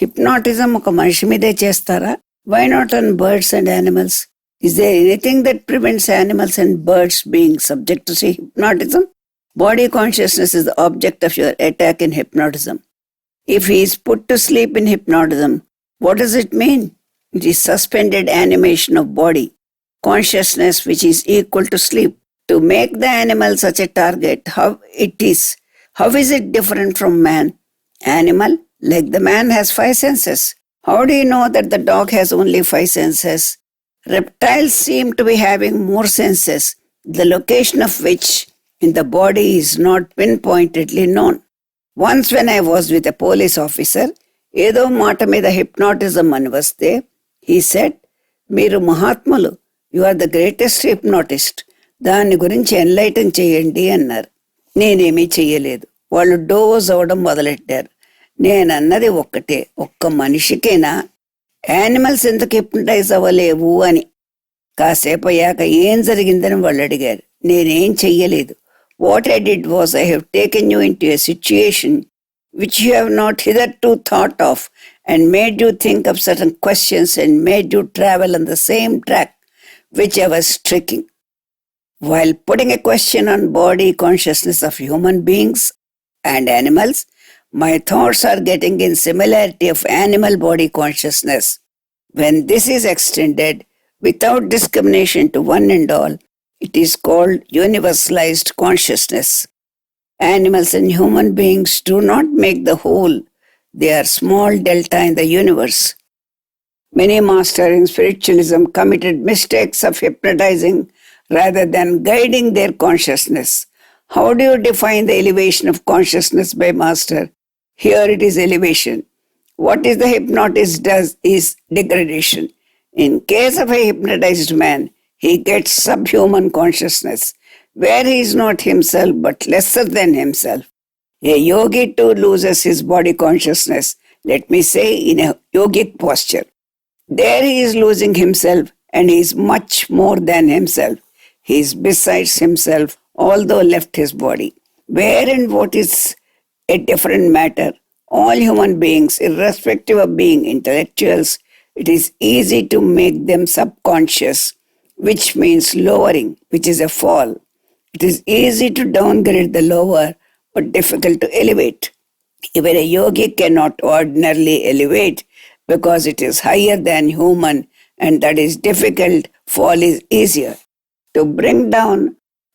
Hypnotism ఒక మనిషి మీదే చేస్తారా? Why not on birds and animals? Is there anything that prevents animals and birds being subject to say hypnotism? Body consciousness is the object of your attack in hypnotism. If he is put to sleep in hypnotism, what does it mean? It is suspended animation of body consciousness which is equal to sleep. To make the animal such a target, how is it different from man? Animal, like the man, has 5 senses. How do you know that the dog has only 5 senses? Reptiles seem to be having more senses, the location of which in the body is not pinpointedly known. Once when I was with a police officer, ఏదో మాట మీద hypnotism అని వస్తే, he said, మీరు మహాత్ములు, you are the greatest hypnotist. దాని గురించి enlighten చేయండి అన్నారు. నేనేమీ చెయ్యలేదు. వాళ్ళు డోజ్ అవడం మొదలెట్టారు. నేనన్నది ఒక్కటే, ఒక్క మనిషికైనా యానిమల్స్ ఎందుకు హిప్నటైజ్ అవ్వలేవు అని. కాసేపు అయ్యాక ఏం జరిగిందని వాళ్ళు అడిగారు. నేనేం చెయ్యలేదు. What I did was I have taken you in to a situation which you have not hitherto thought of and made you think of certain questions and made you travel on the same track which I was trekking. While putting a question on body consciousness of human beings and animals, my thoughts are getting in similarity of animal body consciousness. When this is extended without discrimination to one and all, it is called universalized consciousness. Animals and human beings do not make the whole. They are small delta in the universe. Many masters in spiritualism committed mistakes of hypnotizing rather than guiding their consciousness. How do you define the elevation of consciousness by master? Here it is elevation. What is the hypnotist does is degradation. In case of a hypnotized man, he gets subhuman consciousness, where he is not himself but lesser than himself. A yogi too loses his body consciousness, let me say in a yogic posture. There he is losing himself and he is much more than himself. He is besides himself, although left his body. Where and what is a different matter. All human beings, irrespective of being intellectuals, it is easy to make them subconscious, which means lowering, which is a fall. It is easy to downgrade the lower, but difficult to elevate. Even a yogi cannot ordinarily elevate because it is higher than human, and that is difficult. Fall is easier. To bring down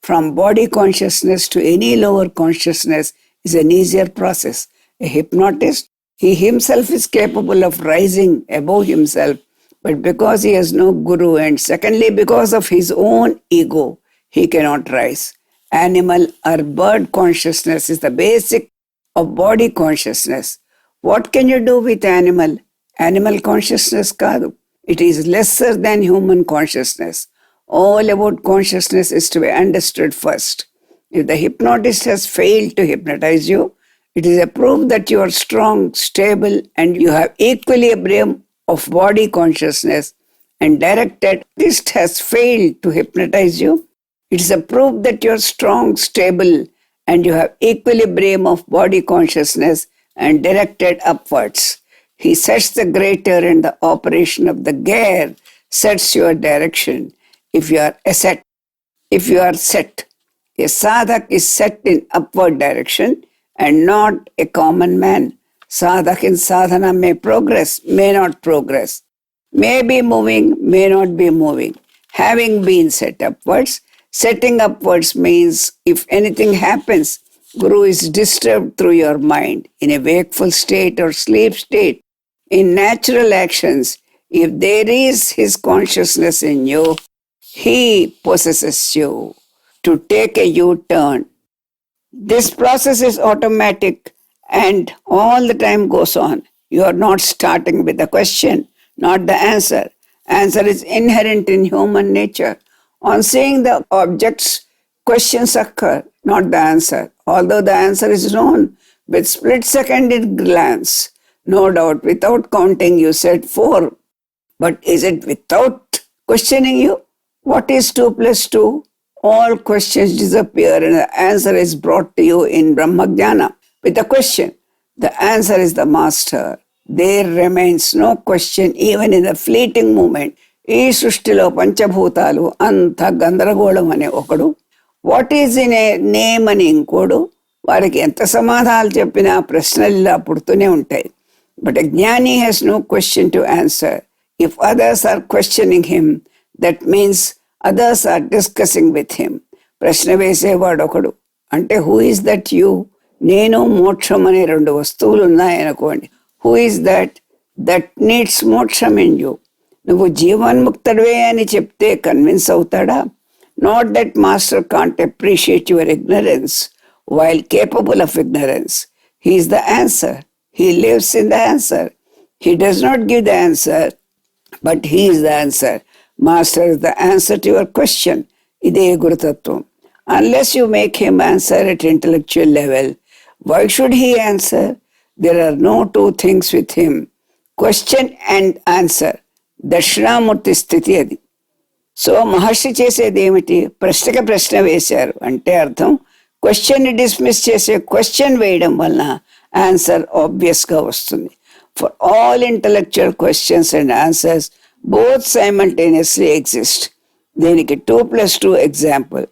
from body consciousness to any lower consciousness is an easier process. A hypnotist, he himself is capable of rising above himself, but because he has no guru and secondly because of his own ego, he cannot rise. Animal or bird consciousness is the basic of body consciousness. What can you do with animal? Animal consciousness kaadu. It is lesser than human consciousness. All about consciousness is to be understood first. If the hypnotist has failed to hypnotize you, it is a proof that you are strong, stable, and you have equilibrium of body consciousness and directed. This has failed to hypnotize you. It is a proof that you are strong, stable, and you have equilibrium of body consciousness and directed upwards. He sets the greater and the operation of the gear sets your direction. If you are set, a sadhak is set in upward direction and not a common man. Sadhak in sadhana may progress, may not progress, may be moving, may not be moving. Having been set upwards, setting upwards means if anything happens, Guru is disturbed through your mind in a wakeful state or sleep state. In natural actions, if there is his consciousness in you, he possesses you to take a U-turn. This process is automatic and all the time goes on. You are not starting with the question, not the answer. Answer is inherent in human nature. On seeing the objects, questions occur, not the answer. Although the answer is known with split-seconded glance. No doubt, without counting, you said 4. But is it without questioning you? What is 2 plus 2? All questions disappear and the answer is brought to you in Brahmajnana with a question. The answer is the master. There remains no question even in the fleeting moment. ఈ సృష్టిలో పంచభూతాలు అంత గందరగోళం అనే ఒకడు, what is in a name అని ఇంకోడు, వారికి ఎంత సమాధానాలు చెప్పినా ప్రశ్నలు ఇలా పుడుతూనే ఉంటాయి. బట్ జ్ఞాని has no question to answer. If others are questioning him, that means others are discussing with him. ప్రశ్న వేసేవాడు ఒకడు అంటే హూ ఈస్ దట్ యూ? నేను మోక్షం అనే రెండు వస్తువులు ఉన్నాయనుకోండి. Who is that? That needs మోక్షం ఇన్ యూ. నువ్వు జీవన్ముక్తుడివే అని చెప్తే కన్విన్స్ అవుతాడా? Not that master can't appreciate your ignorance while capable of ignorance. He is the answer. He lives in the answer. He does not give the answer, but he is the answer. Master is the answer to your question. ఇదే గురుతత్వం. Unless you make him answer at intellectual level, why should he answer? There are no two things with him. Question and answer. Dakshinamurthy స్థితి అది. So మహర్షి చేసేది ఏమిటి? ప్రశ్నకి ప్రశ్న వేశారు అంటే అర్థం క్వశ్చన్ని డిస్మిస్ చేసే క్వశ్చన్ వేయడం వలన ఆన్సర్ ఆబ్వియస్గా వస్తుంది. For all intellectual questions and answers both simultaneously exist. దీనికి 2+2 ఎగ్జాంపుల్.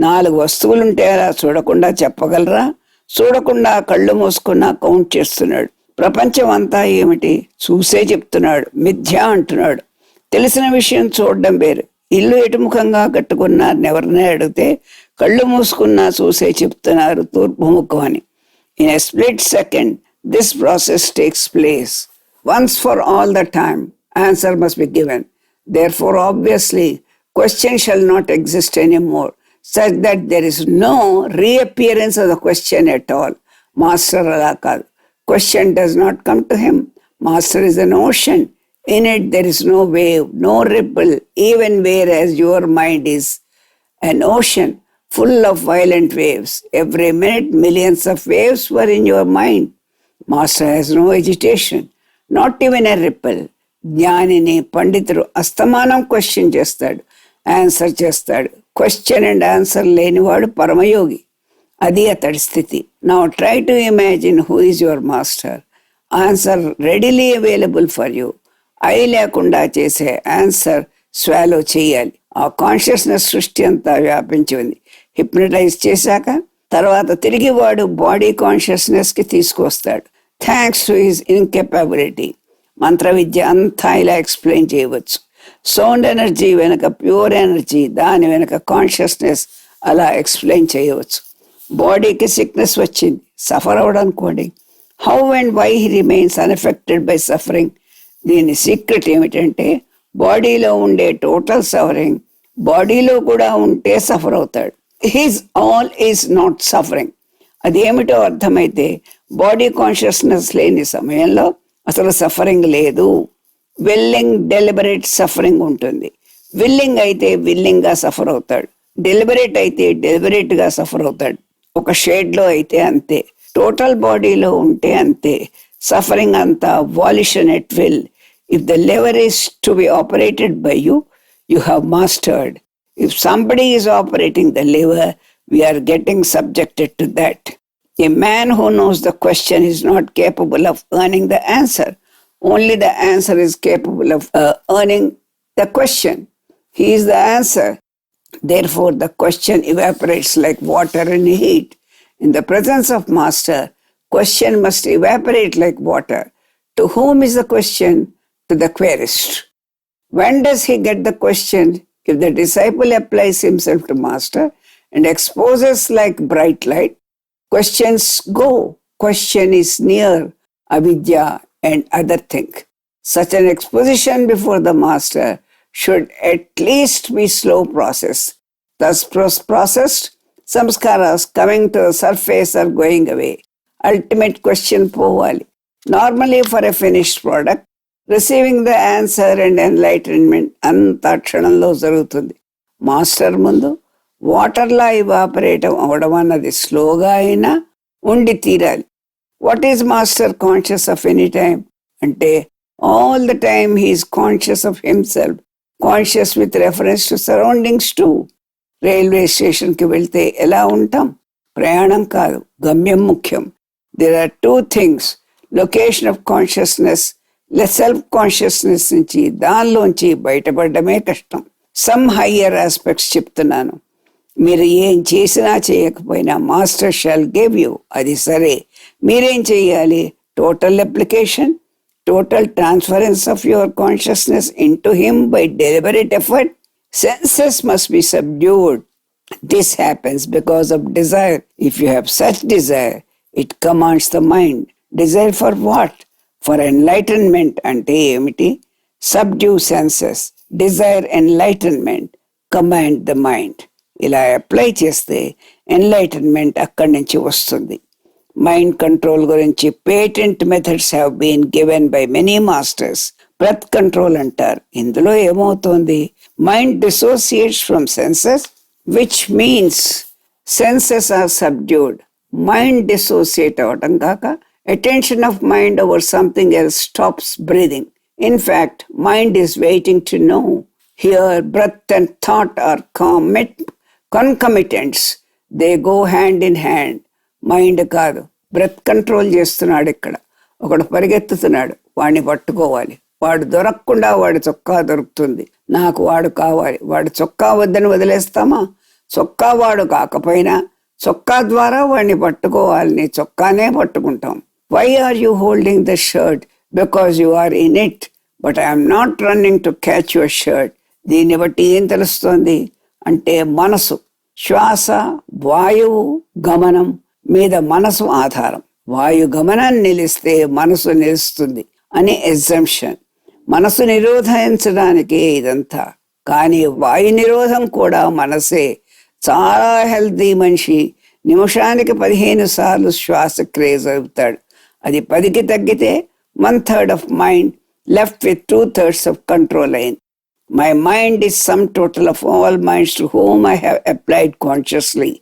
4 వస్తువులుంటే అలా చూడకుండా చెప్పగలరా? చూడకుండా కళ్ళు మూసుకున్నా కౌంట్ చేస్తున్నాడు. ప్రపంచం అంతా ఏమిటి? చూసే చెప్తున్నాడు. మిథ్య అంటున్నాడు. తెలిసిన విషయం చూడడం వేరు. ఇల్లు ఎటుముఖంగా కట్టుకున్నారని ఎవరినే అడిగితే కళ్ళు మూసుకున్నా చూసే చెప్తున్నారు తూర్పుముఖం అని. In a split second this process takes place. Once for all the time answer must be given. Therefore, obviously, question shall not exist anymore, such that there is no reappearance of the question at all. Master ala kaadu. Question does not come to him. Master is an ocean. In it there is no wave, no ripple, even whereas your mind is an ocean full of violent waves. Every minute millions of waves were in your mind. Master has no agitation, not even a ripple. జ్ఞానిని పండితుడు అస్తమానం question చేస్తాడు, answer చేస్తాడు. Question and answer లేనివాడు పరమయోగి. అది అతడి స్థితి. Now try to imagine who is your master. Answer readily available for you. I లేకుండా చేసే ఆన్సర్ స్వాలో చేయాలి. ఆ కాన్షియస్నెస్ సృష్టి అంతా వ్యాపించి ఉంది. హిప్నటైజ్ చేశాక తర్వాత తిరిగి వాడు బాడీ కాన్షియస్నెస్కి తీసుకొస్తాడు. Thanks to his incapability. Mantra విద్య అంతా ఇలా ఎక్స్ప్లెయిన్ చేయవచ్చు. సౌండ్ ఎనర్జీ వెనక ప్యూర్ ఎనర్జీ, దాని వెనక కాన్షియస్నెస్, అలా ఎక్స్ప్లెయిన్ చేయవచ్చు. బాడీకి సిక్నెస్ వచ్చింది, సఫర్ అవడం అనుకోండి. How and why he remains unaffected by suffering? దీని సీక్రెట్ ఏమిటంటే బాడీలో ఉండే టోటల్ సఫరింగ్ బాడీలో కూడా ఉంటే సఫర్ అవుతాడు. His all is not suffering. అదేమిటో అర్థమైతే బాడీ కాన్షియస్నెస్ లేని సమయంలో అసలు సఫరింగ్ లేదు. విల్లింగ్ డెలిబరేట్ సఫరింగ్ ఉంటుంది. విల్లింగ్ అయితే విల్లింగ్గా సఫర్ అవుతాడు, డెలిబరేట్ అయితే డెలిబరేట్గా సఫర్ అవుతాడు. ఒక షేడ్లో అయితే అంతే, టోటల్ బాడీలో ఉంటే అంతే. సఫరింగ్ అంతా volition at will. If the lever is to be operated by you, you have mastered. If somebody is operating the lever, we are getting subjected to that. A man who knows the question is not capable of earning the answer. Only the answer is capable of earning the question. He is the answer. Therefore, the question evaporates like water in heat. In the presence of master, question must evaporate like water. To whom is the question? To the querist. When does he get the question? If the disciple applies himself to master and exposes like bright light, questions go. Question is near avidya and other thing. Such an exposition before the master should at least be slow process. Thus processed, samskaras coming to the surface are going away. Ultimate question povali. Normally for a finished product, receiving the answer and enlightenment anta kshanamlo jarugutundi. Master mundu వాటర్లా evaporate అవడం అన్నది స్లోగా అయినా ఉండి తీరాలి. What is master conscious of any time అంటే all the time he is conscious of himself, conscious with reference to surroundings too. Railway స్టేషన్కి వెళ్తే ఎలా ఉంటాం? ప్రయాణం కాదు, గమ్యం ముఖ్యం. there are two things. Location of consciousness, self consciousness నుంచి దానిలోంచి బయటపడమే కష్టం. సమ్ హయ్యర్ ఆస్పెక్ట్స్ చెప్తున్నాను. మీరు ఏం చేసినా చేయకపోయినా మాస్టర్ షాల్ గివ్ యూ. అది సరే, మీరేం చేయాలి? Total application, total transference of your consciousness into him by deliberate effort. Senses must be subdued. This happens because of desire. If you have such desire, it commands the mind. Desire for what? For enlightenment. Ante emiti? Subdue senses. Desire enlightenment. Command the mind. Ila apply cheste enlightenment akkadi nunchi vastundi. Mind control గురించి patent methods have been given by many masters. Breath control అంటారు. ఇందులో ఏమవుతోంది? Mind dissociates from senses, which means senses are subdued. Mind dissociate అవటం కాక attention of mind over something else stops breathing. In fact mind is waiting to know. Here breath and thought are concomitants. They go hand in hand. Mind కాదు, breath control చేస్తున్నాడు. ఇక్కడ ఒకడు పరిగెత్తుతున్నాడు, వాడిని పట్టుకోవాలి. వాడు దొరకకుండా వాడి చొక్కా దొరుకుతుంది. నాకు వాడు కావాలి. వాడు చొక్కా వద్దని వదిలేస్తామా? చొక్కా వాడు కాకపోయినా చొక్కా ద్వారా వాడిని పట్టుకోవాలి. నీ చొక్కానే పట్టుకుంటాం. Why are you holding the shirt? Because you are in it, but I'm not running to catch your shirt. దీన్ని బట్టి ఏం తెలుస్తోంది అంటే, మనసు, శ్వాస, వాయువు గమనం మీద మనసు ఆధారం. వాయు గమనాన్ని నిలిస్తే మనసు నిలుస్తుంది అని ఎగ్జంప్షన్. మనసు నిరోధించడానికే ఇదంతా. కానీ వాయు నిరోధం కూడా మనసే. చాలా హెల్తీ మనిషి నిమిషానికి 15 సార్లు శ్వాసక్రియ జరుపుతాడు. అది 10కి తగ్గితే 1/3 of mind left with 2/3 of control అయింది. My mind is sum total of all minds to whom I have applied consciously.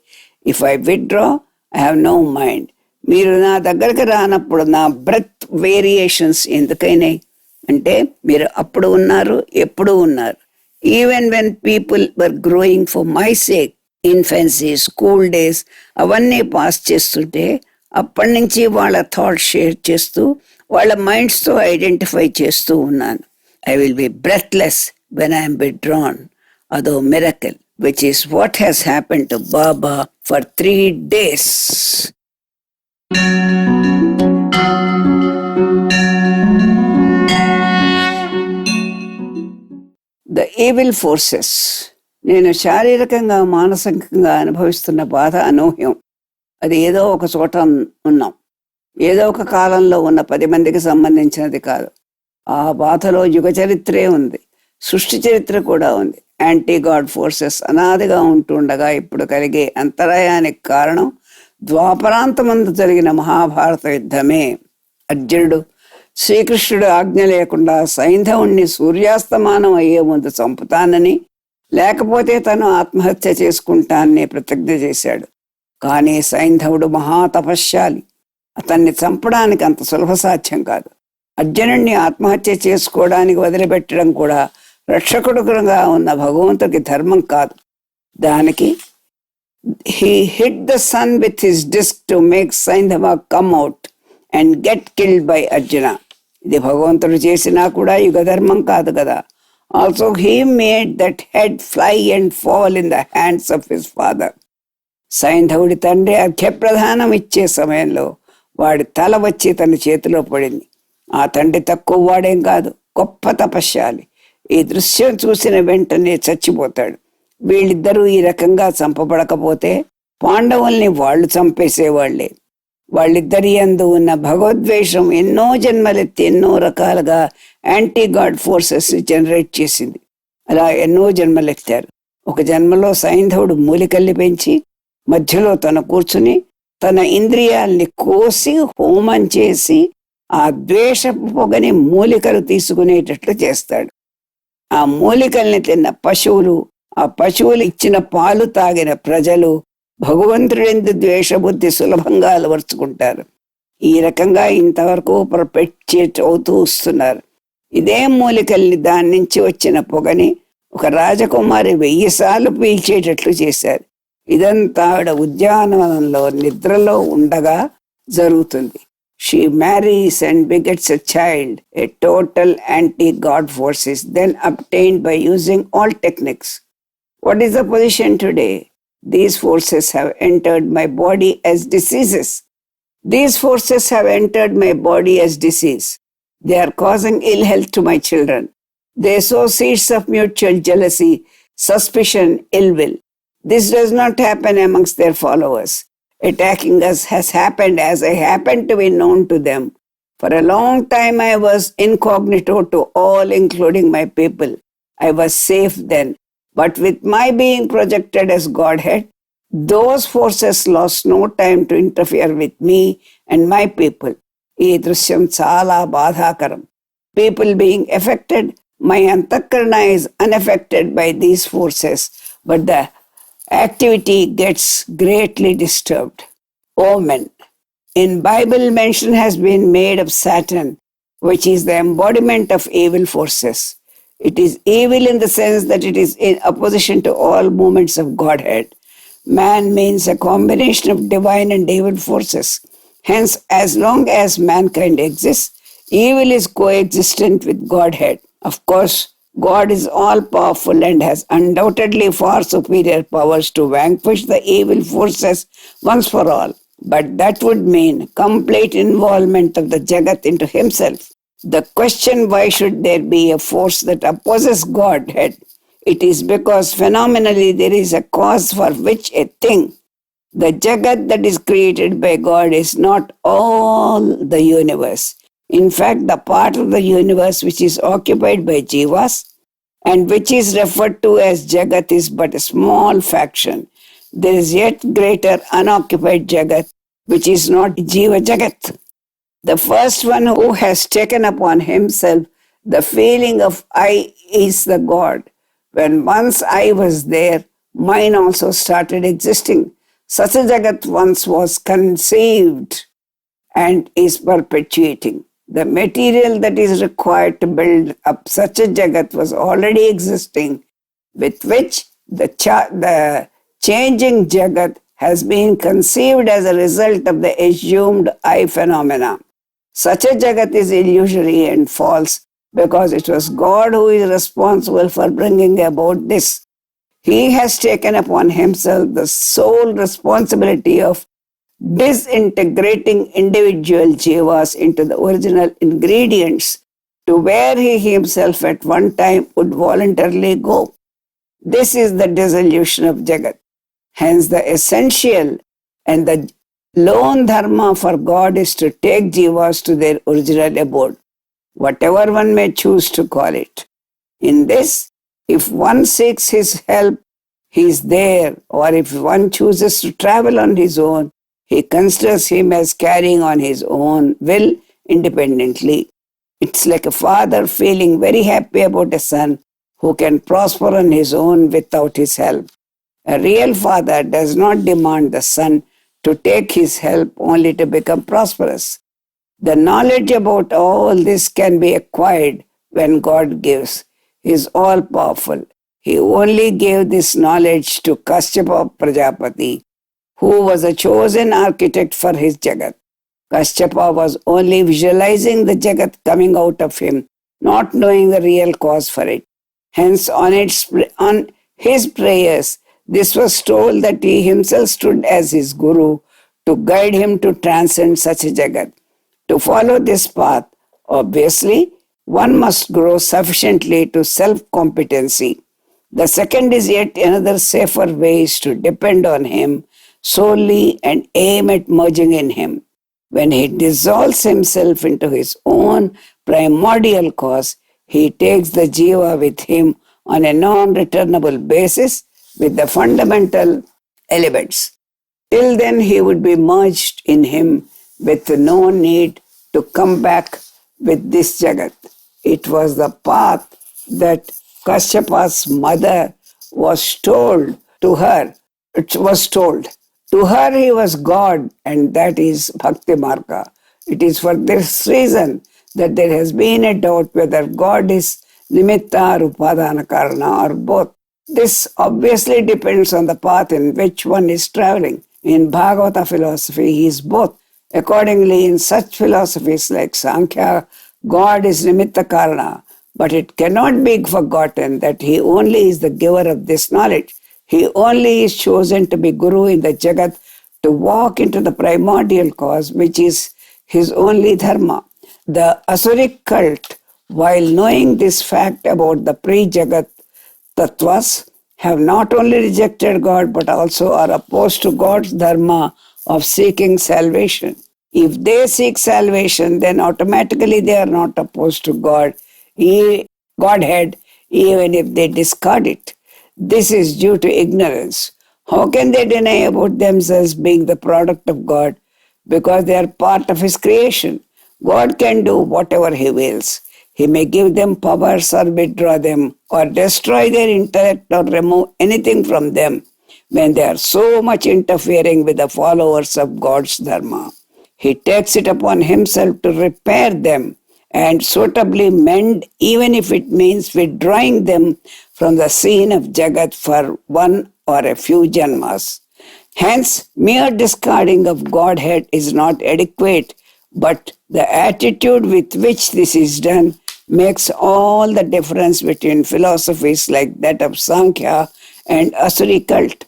If I withdraw I have no mind. మీరు నా దగ్గరికి రానప్పుడు నా బ్రెత్ వేరియేషన్స్ ఎందుకైనాయి అంటే, మీరు అప్పుడు ఉన్నారు, ఎప్పుడు ఉన్నారు. Even when people were growing for my sake, infancy, school days అవన్నీ పాస్ చేస్తుంటే అప్పటి నుంచి వాళ్ళ థాట్స్ షేర్ చేస్తూ వాళ్ళ మైండ్స్తో ఐడెంటిఫై చేస్తూ ఉన్నాను. I will be breathless when I'm withdrawn. అదో miracle, which is what has happened to Baba for 3 days. The evil forces. నేను శారీరకంగా మానసికంగా అనుభవిస్తున్న బాధ అనూహ్యం. అది ఏదో ఒక చోట ఉన్నాం, ఏదో ఒక కాలంలో ఉన్న 10 మందికి సంబంధించినది కాదు. ఆ బాధలో యుగ చరిత్రే ఉంది, సృష్టి చరిత్ర కూడా ఉంది. యాంటీ గాడ్ ఫోర్సెస్ అనాదిగా ఉంటుండగా ఇప్పుడు కలిగే అంతరాయానికి కారణం ద్వాపరాంతమందు జరిగిన మహాభారత యుద్ధమే. అర్జునుడు శ్రీకృష్ణుడు ఆజ్ఞ లేకుండా సైంధవుణ్ణి సూర్యాస్తమానం అయ్యే ముందు చంపుతానని, లేకపోతే తను ఆత్మహత్య చేసుకుంటానని ప్రతిజ్ఞ చేశాడు. కానీ సైంధవుడు మహాతపశ్శాలి. అతన్ని చంపడానికి అంత సులభ సాధ్యం కాదు. అర్జునుడిని ఆత్మహత్య చేసుకోవడానికి వదిలిపెట్టడం కూడా రక్షకుడుగా ఉన్న భగవంతుడికి ధర్మం కాదు. దానికి he hit the sun with his disc to make Saindhava come out and get killed by Arjuna. ఇది భగవంతుడు చేసినా కూడా యుగ ధర్మం కాదు కదా. Also he made that head fly and fall in the hands of his father. సైంధవుడి తండ్రి అర్ఘ్యప్రదానం ఇచ్చే సమయంలో వాడి తల వచ్చి తన చేతిలో పడింది. ఆ తండ్రి తక్కువ వాడేం కాదు, గొప్ప తపశ్శాలి. ఈ దృశ్యం చూసిన వెంటనే చచ్చిపోతాడు. వీళ్ళిద్దరూ ఈ రకంగా చంపబడకపోతే పాండవుల్ని వాళ్ళు చంపేసేవాళ్లే. వాళ్ళిద్దరి యందు ఉన్న భగవద్వేషం ఎన్నో జన్మలెత్తి ఎన్నో రకాలుగా యాంటీ గాడ్ ఫోర్సెస్ ని జనరేట్ చేసింది. అలా ఎన్నో జన్మలెత్తారు. ఒక జన్మలో సైంధవుడు మూలికల్ని పెంచి మధ్యలో తను కూర్చుని తన ఇంద్రియాల్ని కోసి హోమం చేసి ఆ ద్వేషపు పొగని మూలికలు తీసుకునేటట్లు చేస్తాడు. ఆ మూలికల్ని తిన్న పశువులు, ఆ పశువులు ఇచ్చిన పాలు తాగిన ప్రజలు భగవంతుడెందు ద్వేషబుద్ధి సులభంగా అలవర్చుకుంటారు. ఈ రకంగా ఇంతవరకు పర్పెట్యుయేట్ అవుతూ వస్తున్నారు. ఇదే మూలికల్ని దాని నుంచి వచ్చిన పొగని ఒక రాజకుమారి 1000 సార్లు పీల్చేటట్లు చేశారు. ఇదంతా ఆవిడ ఉద్యానవనంలో నిద్రలో ఉండగా జరుగుతుంది. She marries and begets a child. A total anti-God force is then obtained by using all techniques. What is the position today? These forces have entered my body as diseases. These forces have entered my body as disease. They are causing ill health to my children. They sow seeds of mutual jealousy, suspicion, ill will. This does not happen amongst their followers. Attacking us has happened as I happened to be known to them. For a long time I was incognito to all, including my people. I was safe then. But with my being projected as Godhead, those forces lost no time to interfere with me and my people. ఈ దృశ్యం చాలా బాధాకరం. People being affected, my antakarna is unaffected by these forces, but the activity gets greatly disturbed. Omen. In Bible, mention has been made of Satan, which is the embodiment of evil forces. It is evil in the sense that it is in opposition to all movements of Godhead. Man means a combination of divine and evil forces. Hence, as long as mankind exists, evil is coexistent with Godhead. Of course, God is all-powerful and has undoubtedly far superior powers to vanquish the evil forces once for all. But that would mean complete involvement of the Jagat into himself. The question, why should there be a force that opposes Godhead? It is because phenomenally there is a cause for which a thing, the Jagat that is created by God, is not all the universe. In fact, the part of the universe which is occupied by Jivas and which is referred to as Jagat is but a small fraction. There is yet greater unoccupied Jagat, which is not Jiva Jagat. The first one who has taken upon himself the feeling of I is the God. When once I was there, mine also started existing. Such a Jagat once was conceived and is perpetuating. The material that is required to build up such a Jagat was already existing, with which the changing Jagat has been conceived as a result of the assumed I phenomena. Such a Jagat is illusory and false because it was God who is responsible for bringing about this. He has taken upon himself the sole responsibility of disintegrating individual jivas into the original ingredients to where he himself at one time would voluntarily go. This is the dissolution of Jagat. Hence the essential and the lone dharma for God is to take jivas to their original abode, whatever one may choose to call it. In this, if one seeks his help, he is there, or if one chooses to travel on his own, he considers him as carrying on his own will independently. It's like a father feeling very happy about a son who can prosper on his own without his help. A real father does not demand the son to take his help only to become prosperous. The knowledge about all this can be acquired when God gives. He is all-powerful. He only gave this knowledge to Kashyapa Prajapati, who was a chosen architect for his Jagat. Kashyapa was only visualizing the Jagat coming out of him, not knowing the real cause for it. Hence, on his prayers, this was told that he himself stood as his guru to guide him to transcend such a Jagat. To follow this path, obviously, one must grow sufficiently to self-competency. The second is yet another safer way is to depend on him solely and aim at merging in him. When he dissolves himself into his own primordial cause, he takes the jiva with him on a non-returnable basis with the fundamental elements. Till then, he would be merged in him with no need to come back with this Jagat. It was the path that Kashyapa's mother was told to her. It was told. To her he was God, and that is Bhakti Marga. It is for this reason that there has been a doubt whether God is Nimitta or Upadana Karana or both. This obviously depends on the path in which one is traveling. In Bhagavata philosophy, he is both. Accordingly, in such philosophies like Sankhya, God is Nimitta Karana, but it cannot be forgotten that He only is the giver of this knowledge. He only is chosen to be Guru in the Jagat, to walk into the primordial cause, which is His only Dharma. The Asuric cult, while knowing this fact about the pre-Jagat Tattvas, have not only rejected God but also are opposed to God's Dharma of seeking salvation. If they seek salvation, then automatically they are not opposed to Godhead, even if they discard it. This is due to ignorance. How can they deny about themselves being the product of God? Because they are part of His creation. God can do whatever He wills. He may give them powers or withdraw them, or destroy their intellect or remove anything from them when they are so much interfering with the followers of God's Dharma. He takes it upon Himself to repair them and suitably mend, even if it means withdrawing them from the scene of Jagat for one or a few janmas. Hence, mere discarding of Godhead is not adequate, but the attitude with which this is done makes all the difference between philosophies like that of Sankhya and Asuri cult.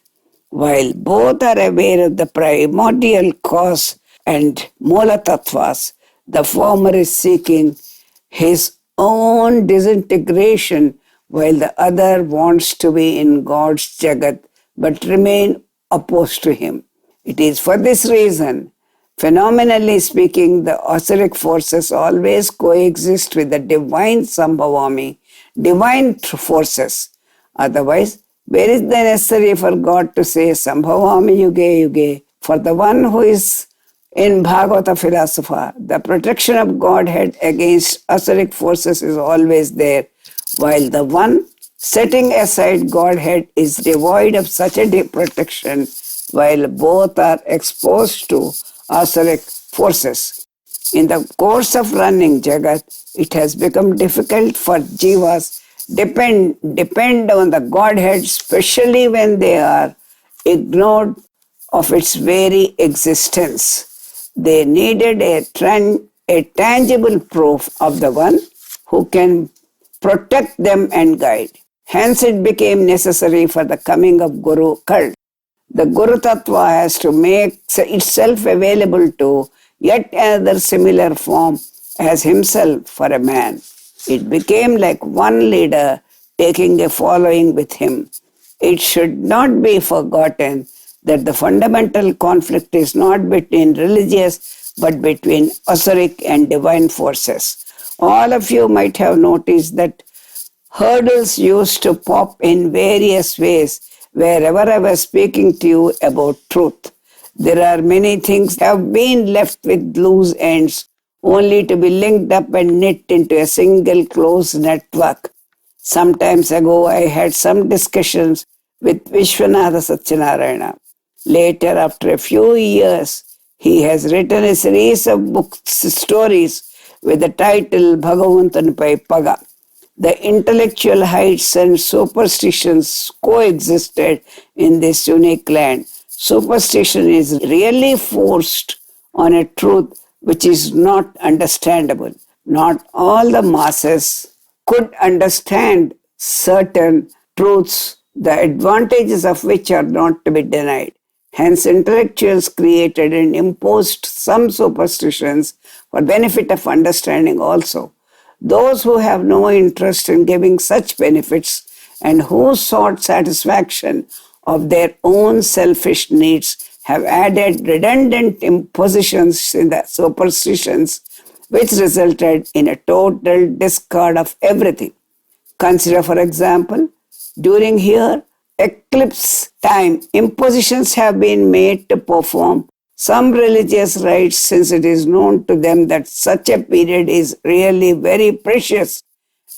While both are aware of the primordial cause and Mula Tattvas, the former is seeking his own disintegration while the other wants to be in God's Jagat but remain opposed to Him. It is for this reason, phenomenally speaking, the Asuric forces always coexist with the divine Sambhavami, divine forces. Otherwise, where is the necessary for God to say Sambhavami Yuge Yuge? For the one who is in Bhagavata philosopher, the protection of Godhead against Asuric forces is always there, while the one setting aside Godhead is devoid of such a protection, while both are exposed to Asuric forces. In the course of running Jagat, it has become difficult for jivas depend on the Godhead, especially when they are ignored of its very existence. They needed a tangible proof of the one who can protect them and guide. Hence, it became necessary for the coming of Guru cult. The Guru Tattva has to make itself available to yet another similar form as himself for a man. It became like one leader taking a following with him. It should not be forgotten that the fundamental conflict is not between religious but between Asuric and divine forces. All of you might have noticed that hurdles used to pop in various ways wherever I was speaking to you about truth. There are many things have been left with loose ends only to be linked up and knit into a single close network. Some times ago, I had some discussions with Vishwanatha Satyanarayana. Later, after a few years, he has written a series of books, stories with the title Bhagavantanpai Paga. The intellectual heights and superstitions coexisted in this unique land. Superstition is really forced on a truth which is not understandable. Not all the masses could understand certain truths, the advantages of which are not to be denied. Hence, intellectuals created and imposed some superstitions for benefit of understanding also. Those who have no interest in giving such benefits and who sought satisfaction of their own selfish needs have added redundant impositions in the superstitions, which resulted in a total discard of everything. Consider, for example, during here eclipse time, impositions have been made to perform some religious rites, since it is known to them that such a period is really very precious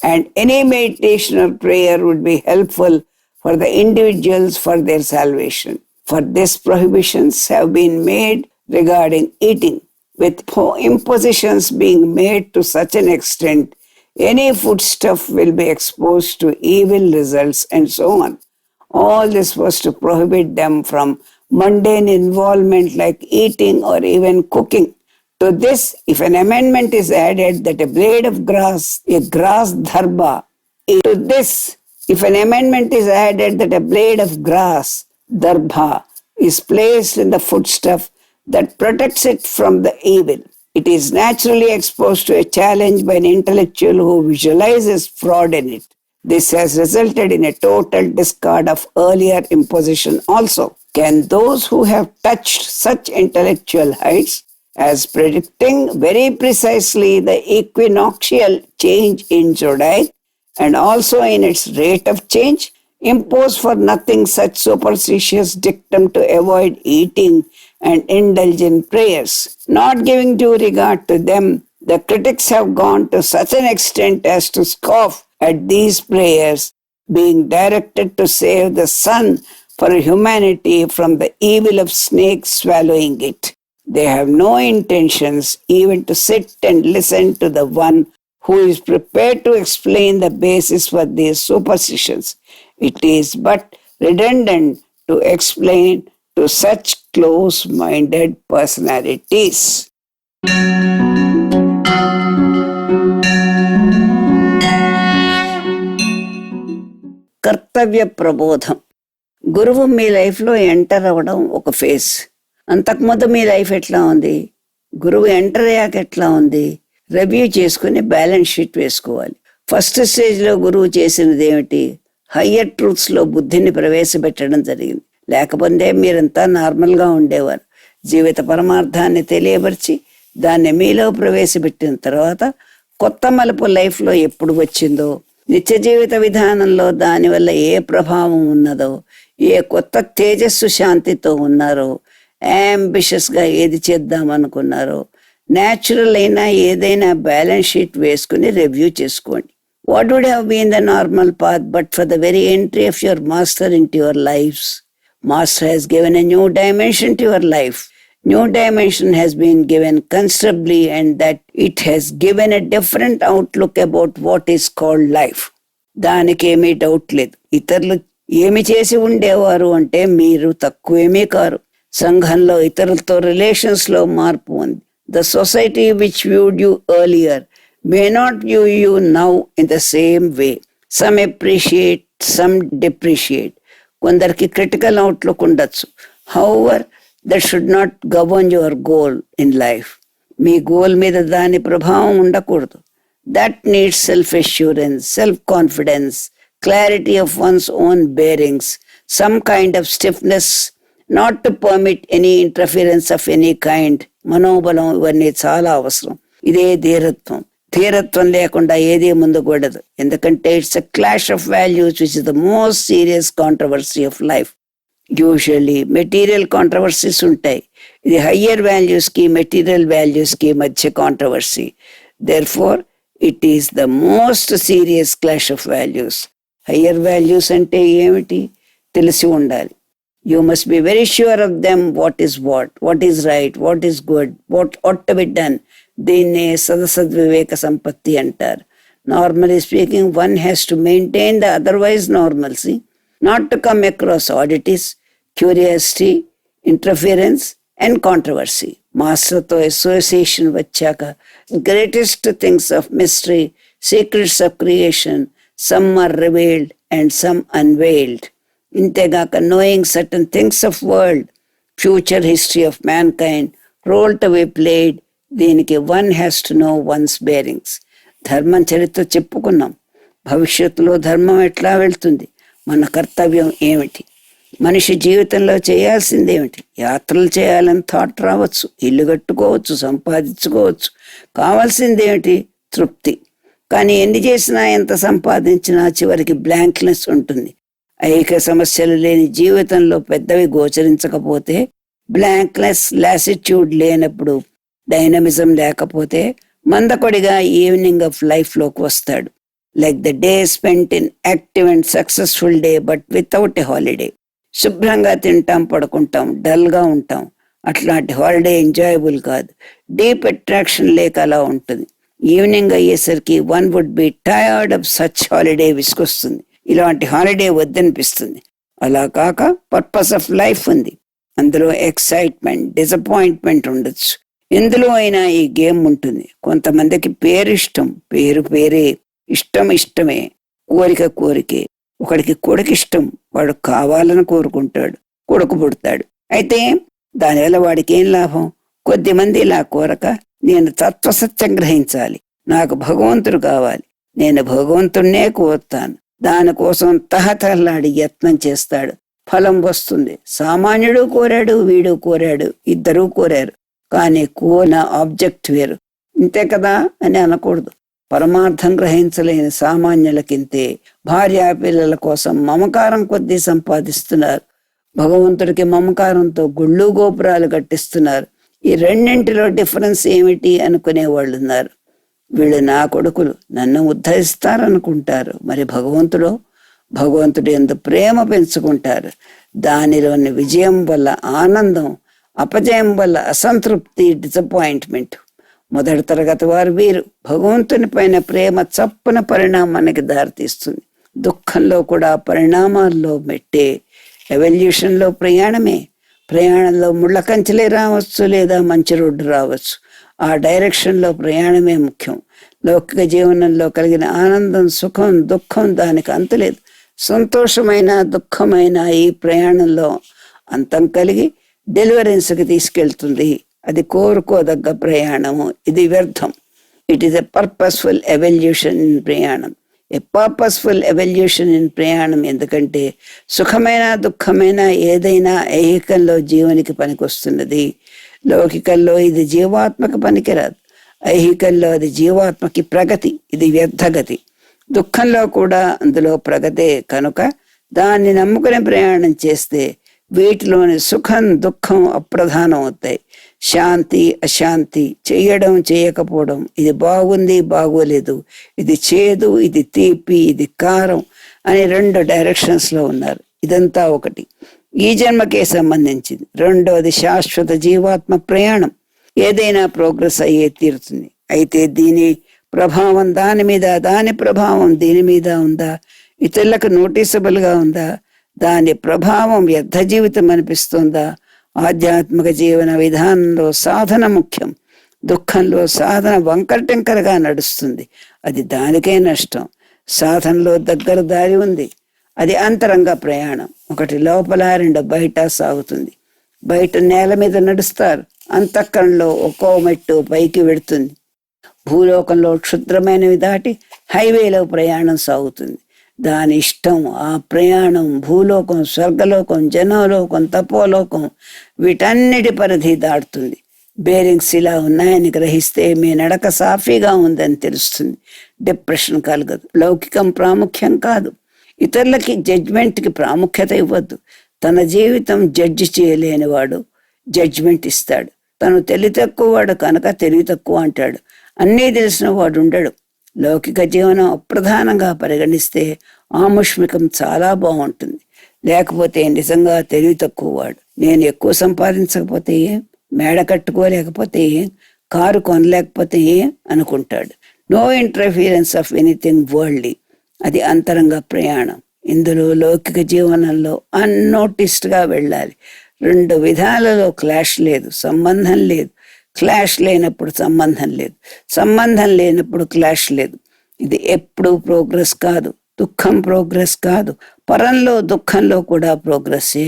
and any meditation or prayer would be helpful for the individuals for their salvation. For this, prohibitions have been made regarding eating, with impositions being made to such an extent, any foodstuff will be exposed to evil results and so on. All this was to prohibit them from mundane involvement like eating or even cooking. To this, if an amendment is added that a blade of grass, a grass dharba, to this, if an amendment is added that a blade of grass, darbha, is placed in the foodstuff that protects it from the evil, it is naturally exposed to a challenge by an intellectual who visualizes fraud in it. This has resulted in a total discard of earlier imposition also. Can those who have touched such intellectual heights as predicting very precisely the equinoctial change in zodiac and also in its rate of change, impose for nothing such superstitious dictum to avoid eating and indulge in prayers? Not giving due regard to them, the critics have gone to such an extent as to scoff at these prayers being directed to save the sun for humanity from the evil of snakes swallowing it. They have no intentions even to sit and listen to the one who is prepared to explain the basis for these superstitions. It is but redundant to explain to such close-minded personalities. కర్తవ్య ప్రబోధం. గురువు మీ లైఫ్లో enter అవ్వడం ఒక phase. అంతకుముందు మీ life ఎట్లా ఉంది, గురువు ఎంటర్ అయ్యాక ఎట్లా ఉంది, రివ్యూ చేసుకుని బ్యాలెన్స్ షీట్ వేసుకోవాలి. ఫస్ట్ స్టేజ్లో గురువు చేసినది ఏమిటి? హయ్యర్ ట్రూత్స్లో బుద్ధిని ప్రవేశపెట్టడం జరిగింది. లేకపోతే మీరంతా నార్మల్గా ఉండేవారు. జీవిత పరమార్థాన్ని తెలియపరిచి దాన్ని మీలో ప్రవేశపెట్టిన తర్వాత కొత్త మలుపు లైఫ్లో ఎప్పుడు వచ్చిందో, నిత్య జీవిత విధానంలో దానివల్ల ఏ ప్రభావం ఉన్నదో, ఏ కొత్త తేజస్సు శాంతితో ఉన్నారో, అంబిషియస్గా ఏది చేద్దాం అనుకున్నారో, న్యాచురల్ అయినా ఏదైనా బ్యాలెన్స్ షీట్ వేసుకుని రివ్యూ చేసుకోండి. What would have been the normal path but for the very entry of your master into your lifes? Master has given a new dimension to your life. New dimension has been given considerably, and that it has given a different outlook about what is called life. దానికి ఏమీ doubt లేదు. ఇతరులు ఏమి చేసి ఉండేవారు అంటే మీరు తక్కువేమీ car. సంఘంలో ఇతరులతో రిలేషన్స్లో మార్పు ఉంది. The society which viewed you earlier may not view you now in the same way. Some appreciate, some depreciate. కొందరికి క్రిటికల్ అవుట్లుక్ ఉండొచ్చు. However that should not govern your goal in life. మీ goal మీద దాని ప్రభావం ఉండకూడదు. That needs self assurance, self confidence, clarity of one's own bearings, some kind of stiffness, not to permit any interference of any kind. మనోబలం ఇవన్నీ చాలా అవసరం. ఇదే ధీరత్వం. ధీరత్వం లేకుండా ఏది ముందుకూడదు. ఎందుకంటే it's a clash of values which is the most serious controversy of life. Usually material controversies ఉంటాయి. ఇది హయ్యర్ వాల్యూస్కి మెటీరియల్ వాల్యూస్కి మధ్య controversy. Therefore it is the most serious clash of values. Higher values అంటే ఏమిటి తెలిసి ఉండాలి. You must be very sure of them. What is right, what is good, what ought to be done. దీన్నే సదసద్వివేక సంపత్తి అంటారు. Normally speaking, one has to maintain the otherwise normalcy, not to come across oddities, curiosity, interference and controversy. మాస్టర్తో association వచ్చాక greatest things of mystery, secrets of creation, some are revealed and some unveiled. ఇంతేగాక knowing certain things of world, future history of mankind, role to be played, దీనికి one has to know once bearings. ధర్మం చరిత్ర చెప్పుకున్నాం. భవిష్యత్తులో ధర్మం ఎట్లా వెళ్తుంది, మన కర్తవ్యం ఏమిటి, మనిషి జీవితంలో చేయాల్సింది ఏమిటి. యాత్రలు చేయాలని థాట్ రావచ్చు, ఇల్లు కట్టుకోవచ్చు, సంపాదించుకోవచ్చు. కావాల్సింది ఏమిటి? తృప్తి. కానీ ఎన్ని చేసినా ఎంత సంపాదించినా చివరికి బ్లాంక్నెస్ ఉంటుంది. ఐక సమస్యలు లేని జీవితంలో పెద్దవి గోచరించకపోతే, బ్లాంక్నెస్, లాసిట్యూడ్ లేనప్పుడు, డైనమిజం లేకపోతే మందకొడిగా ఈవినింగ్ ఆఫ్ లైఫ్లోకి వస్తాడు. Like the day spent in active and successful day but without a holiday. శుభ్రంగా తింటాం, పడుకుంటాం, డల్గా ఉంటాం. అట్లాంటి హాలిడే ఎంజాయబుల్ కాదు. డీప్ అట్రాక్షన్ లేక అలా ఉంటుంది. ఈవినింగ్ అయ్యేసరికి one would be tired of such holiday విసుకొస్తుంది. ఇలాంటి హాలిడే వద్దనిపిస్తుంది. అలా కాక పర్పస్ ఆఫ్ లైఫ్ ఉంది. అందులో ఎక్సైట్మెంట్, డిసప్పాయింట్మెంట్ ఉండొచ్చు. ఎందులో అయినా ఈ గేమ్ ఉంటుంది. కొంతమందికి పేరు ఇష్టం, పేరు పేరే, ఇష్టం ఇష్టమే, కోరిక కోరికే. ఒకడికి కొడుకు ఇష్టం, వాడు కావాలని కోరుకుంటాడు, కొడుకు పుడతాడు. అయితే దానివల్ల వాడికి ఏం లాభం? కొద్దిమంది ఇలా కోరక, నేను తత్వసత్యం గ్రహించాలి, నాకు భగవంతుడు కావాలి, నేను భగవంతుణ్ణే కోరుతాను, దానికోసం తహతహలాడి యత్నం చేస్తాడు, ఫలం వస్తుంది. సామాన్యుడు కోరాడు, వీడు కోరాడు, ఇద్దరూ కోరారు, కానీ కోరిన ఆబ్జెక్ట్ వేరు. ఇంతే కదా అని అనకూడదు. పరమార్థం గ్రహించలేని సామాన్యులకింతే. భార్యా పిల్లల కోసం మమకారం కొద్దీ సంపాదిస్తున్నారు, భగవంతుడికి మమకారంతో గుళ్ళు గోపురాలు కట్టిస్తున్నారు. ఈ రెండింటిలో డిఫరెన్స్ ఏమిటి అనుకునే వాళ్ళు ఉన్నారు. వీళ్ళు నా కొడుకులు, నన్ను ఉద్ధరిస్తారనుకుంటారు. మరి భగవంతుడు ఎందు ప్రేమ పెంచుకుంటారు. దానిలోని విజయం వల్ల ఆనందం, అపజయం వల్ల అసంతృప్తి, డిసప్పాయింట్మెంట్. మొదటి తరగతి వారు వీరు. భగవంతుని పైన ప్రేమ చప్పున పరిణామానికి దారితీస్తుంది. దుఃఖంలో కూడా పరిణామాల్లో మెట్టే ఎవల్యూషన్లో ప్రయాణమే. ప్రయాణంలో ముళ్ళ కంచెలే రావచ్చు, లేదా మంచి రోడ్డు రావచ్చు. ఆ డైరెక్షన్లో ప్రయాణమే ముఖ్యం. లౌకిక జీవనంలో కలిగిన ఆనందం, సుఖం, దుఃఖం దానికి అంతులేదు. సంతోషమైన దుఃఖమైన ఈ ప్రయాణంలో అంతం కలిగి డెలివరెన్స్కి తీసుకెళ్తుంది. అది కోరుకోదగ్గ ప్రయాణము, ఇది వ్యర్థం. It is a purposeful evolution in ప్రయాణం. ఏ పర్పస్ఫుల్ ఎవల్యూషన్ ఇన్ ప్రయాణం. ఎందుకంటే సుఖమైన దుఃఖమైన ఏదైనా ఐహికంలో జీవునికి పనికొస్తున్నది. లౌకికంలో ఇది జీవాత్మక పనికిరాదు, ఐహికంలో అది జీవాత్మకి ప్రగతి, ఇది వ్యర్థగతి. దుఃఖంలో కూడా అందులో ప్రగతే కనుక దాన్ని నమ్ముకుని ప్రయాణం చేస్తే వీటిలోని సుఖం దుఃఖం అప్రధానం అవుతాయి. శాంతి అశాంతి, చేయడం చేయకపోవడం, ఇది బాగుంది బాగోలేదు, ఇది చేదు ఇది తీపి ఇది కారం అని రెండు డైరెక్షన్స్లో ఉన్నారు. ఇదంతా ఒకటి, ఈ జన్మకే సంబంధించింది. రెండోది శాశ్వత జీవాత్మ ప్రయాణం. ఏదైనా ప్రోగ్రెస్ అయ్యే తీరుతుంది. అయితే దీని ప్రభావం దాని మీద, దాని ప్రభావం దీని మీద ఉందా? ఇతరులకు నోటీసబుల్గా ఉందా? దాని ప్రభావం వ్యర్థ జీవితం అనిపిస్తుందా? ఆధ్యాత్మిక జీవన విధానంలో సాధన ముఖ్యం. దుఃఖంలో సాధన వంకరటెంకరగా నడుస్తుంది, అది దానికే నష్టం. సాధనలో దగ్గర దారి ఉంది, అది అంతరంగ ప్రయాణం. ఒకటి లోపల, రెండు బయట సాగుతుంది. బయట నేల మీద నడుస్తారు, అంతఃకరణలో ఒక్కో మెట్టు పైకి వెడుతుంది. భూలోకంలో క్షుద్రమైనవి దాటి హైవేలో ప్రయాణం సాగుతుంది. దాని ఇష్టం, ఆ ప్రయాణం భూలోకం, స్వర్గలోకం, జనలోకం, తపోలోకం, వీటన్నిటి పరిధి దాటుతుంది. బేరింగ్స్ ఇలా ఉన్నాయని గ్రహిస్తే మీ నడక సాఫీగా ఉందని తెలుస్తుంది. డిప్రెషన్ కలగదు. లౌకికం ప్రాముఖ్యం కాదు. ఇతరులకి జడ్జ్మెంట్కి ప్రాముఖ్యత ఇవ్వద్దు. తన జీవితం జడ్జి చేయలేనివాడు జడ్జ్మెంట్ ఇస్తాడు. తను తెలివి తక్కువ వాడు కనుక తెలివి తక్కువ అంటాడు. అన్నీ తెలిసిన వాడు ఉండడు. లౌకిక జీవనం అప్రధానంగా పరిగణిస్తే ఆముష్మికం చాలా బాగుంటుంది. లేకపోతే నిజంగా తెలివి తక్కువ వాడు. నేను ఎక్కువ సంపాదించకపోతే ఏం, మేడ కట్టుకోలేకపోతే ఏం, కారు కొనలేకపోతే ఏం అనుకుంటాడు. No interference of anything worldly, అది అంతరంగ ప్రయాణం. ఇందులో లౌకిక జీవనంలో అన్నోటిస్డ్గా వెళ్ళాలి. రెండు విధాలలో క్లాష్ లేదు, సంబంధం లేదు. క్లాష్ లేనప్పుడు సంబంధం లేదు, సంబంధం లేనప్పుడు క్లాష్ లేదు. ఇది ఎప్పుడు ప్రోగ్రెస్ కాదు. దుఃఖం ప్రోగ్రెస్ కాదు. పరంలో దుఃఖంలో కూడా ప్రోగ్రెస్సే.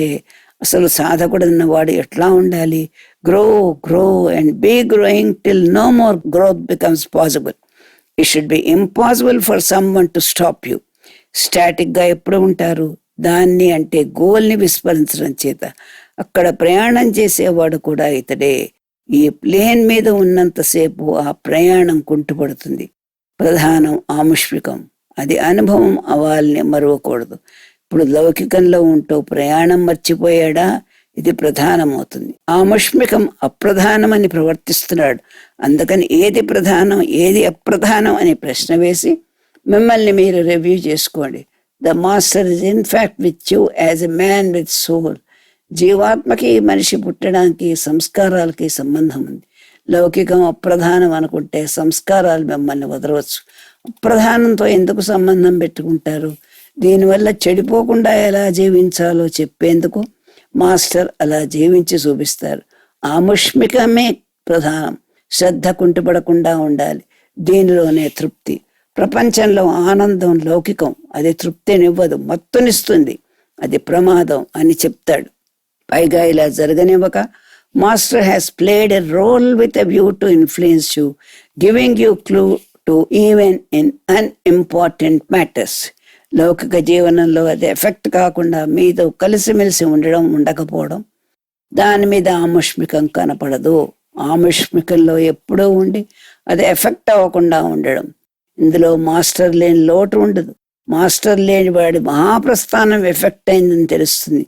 అసలు సాధకుడు అన్నవాడు ఎట్లా ఉండాలి? Grow grow and be growing till no more growth becomes possible. It should be impossible for someone to stop you. స్టాటిక్గా ఎప్పుడు ఉంటారు? దాన్ని అంటే గోల్ని విస్మరించడం చేత. అక్కడ ప్రయాణం చేసేవాడు కూడా ఇతడే. ఈ ప్లేన్ మీద ఉన్నంతసేపు ఆ ప్రయాణం కుంటుపడుతుంది. ప్రధానం ఆముష్మికం, అది అనుభవం అవ్వాలని మరవకూడదు. ఇప్పుడు లౌకికంలో ఉంటూ ప్రయాణం మర్చిపోయాడా, ఇది ప్రధానమవుతుంది. ఆముష్మికం అప్రధానమని ప్రవర్తిస్తున్నాడు. అందుకని ఏది ప్రధానం ఏది అప్రధానం అని ప్రశ్న వేసి మిమ్మల్ని మీరు రివ్యూ చేసుకోండి. The master is in fact with you as a man with soul. జీవాత్మకి మనిషి పుట్టడానికి సంస్కారాలకి సంబంధం ఉంది. లౌకికం అప్రధానం అనుకుంటే సంస్కారాలు మిమ్మల్ని వదలవచ్చు. అప్రధానంతో ఎందుకు సంబంధం పెట్టుకుంటారు? దీనివల్ల చెడిపోకుండా ఎలా జీవించాలో చెప్పేందుకు మాస్టర్ అలా జీవించి చూపిస్తారు. ఆముష్మికమే ప్రధానం. శ్రద్ధ కుంటుపడకుండా ఉండాలి. దీనిలోనే తృప్తి. ప్రపంచంలో ఆనందం లౌకికం, అది తృప్తినివ్వదు, మత్తునిస్తుంది, అది ప్రమాదం అని చెప్తాడు. పైగా ఇలా జరగనివ్వక, master has played a role with a view to influence you, giving you clue to even in unimportant matters. లౌకిక జీవనంలో అది ఎఫెక్ట్ కాకుండా మీతో కలిసిమెలిసి ఉండడం, ఉండకపోవడం, దాని మీద ఆముష్మికం కనపడదు. ఆముష్మికంలో ఎప్పుడూ ఉండి అది ఎఫెక్ట్ అవ్వకుండా ఉండడం. ఇందులో మాస్టర్ లేని లోటు ఉండదు. మాస్టర్ లేని వాడి మహాప్రస్థానం ఎఫెక్ట్ అయిందని తెలుస్తుంది.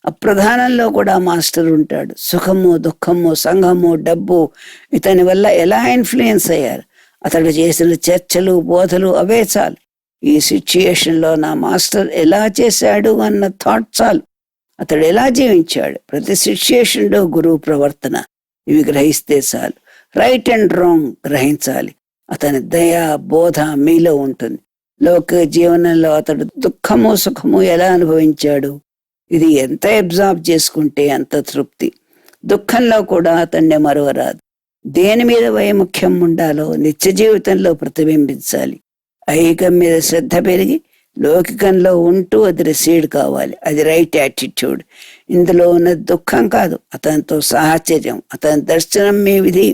అప్రధానంలో కూడా మాస్టర్ ఉంటాడు. సుఖము, దుఃఖము, సంఘము, డబ్బు ఇతని వల్ల ఎలా ఇన్ఫ్లుయెన్స్ అయ్యారు, అతడు చేసిన చర్చలు, బోధలు అవే చాలు. ఈ సిచ్యుయేషన్లో నా మాస్టర్ ఎలా చేశాడు అన్న థాట్ చాలు. అతడు ఎలా జీవించాడు, ప్రతి సిచ్యుయేషన్లో గురువు ప్రవర్తన, ఇవి గ్రహిస్తే చాలు. రైట్ అండ్ రాంగ్ గ్రహించాలి. అతని దయ, బోధ మీలో ఉంటుంది. లౌకిక జీవనంలో అతడు దుఃఖము, సుఖము ఎలా అనుభవించాడు, ఇది ఎంత అబ్జార్బ్ చేసుకుంటే అంత తృప్తి. దుఃఖంలో కూడా అతన్ని మరువరాదు. దేని మీద వైముఖ్యం ఉండాలో నిత్య జీవితంలో ప్రతిబింబించాలి. ఐహికం మీద శ్రద్ధ పెరిగి లౌకికంలో ఉంటూ అది రిసీడ్ కావాలి. అది రైట్ యాటిట్యూడ్. ఇందులో ఉన్న దుఃఖం కాదు, అతనితో సాహచర్యం, అతని దర్శనం మీ విధి,